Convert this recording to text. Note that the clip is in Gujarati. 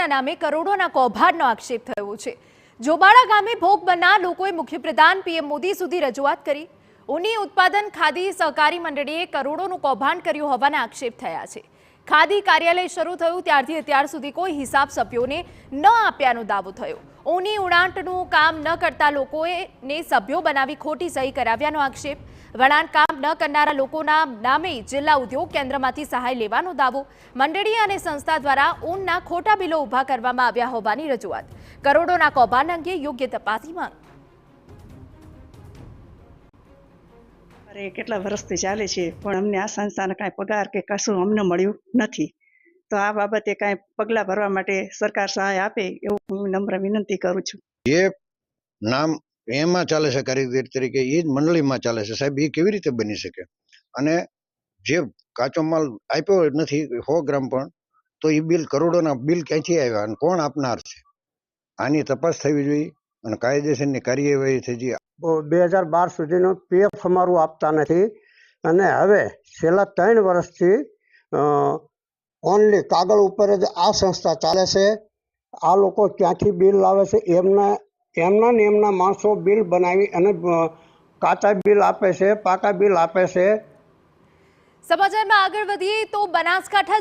મંડળીના નામે કરોડોના કૌભાંડનો આક્ષેપ થયો છે। જોબાળા ગામે ભોગ બનનાર લોકોએ મુખ્યપ્રધાન પીએમ મોદી સુધી રજૂઆત કરી। ઊની ઉત્પાદન ખાદી સહકારી મંડળીએ કરોડોનું કૌભાંડ કર્યું હોવાના આક્ષેપ થયા છે। ખાદી કાર્યાલય શરૂ થયું ત્યારથી અત્યાર સુધી કોઈ હિસાબ સભ્યોને ન આપ્યાનો દાવો થયો। ઊની ઉણાટનું કામ ન કરતા લોકોને સભ્યો બનાવી ખોટી સહી કરાવ્યાનો આક્ષેપ। વણાટ કામ ન કરનારા લોકોના નામે જિલ્લા ઉદ્યોગ કેન્દ્રમાંથી સહાય લેવાનો દાવો। મંડળી અને સંસ્થા દ્વારા ઊનના ખોટા બિલો ઊભા કરવામાં આવ્યા હોવાની રજૂઆત। કરોડોના કૌભાંડ અંગે યોગ્ય તપાસની માંગ। અરે કેટલા વર્ષથી ચાલે છે પણ અમને આ સંસ્થાને કાંઈ પગાર કે કશું અમને મળ્યું નથી, તો આ બાબતે કાંઈ પગલાં ભરવા માટે સરકાર સહાય આપે એવું હું નમ્ર વિનંતી કરું છું। જે નામ એમાં ચાલે છે કારીગર તરીકે, એ જ મંડળીમાં ચાલે છે સાહેબ, એ કેવી રીતે બની શકે? અને જે કાચો માલ આપ્યો નથી 100 ગ્રામ પણ, તો એ બિલ કરોડોના બિલ ક્યાંથી આવ્યા અને કોણ આપનાર છે? આની તપાસ થવી જોઈએ અને કાયદેસરની કાર્યવાહી થઈ જોઈએ। 2012 સુધીનો પીએફ અમારું આપતા નથી અને હવે છેલ્લા 3 વર્ષથી ઓનલી કાગળ ઉપર જ આ સંસ્થા ચાલે છે। આ લોકો ક્યાંથી બિલ લાવે છે? એમના માણસો બિલ બનાવી અને કાચા બિલ આપે છે, પાકા બિલ આપે છે। સમાચારમાં આગળ વધીએ તો બનાસકાંઠા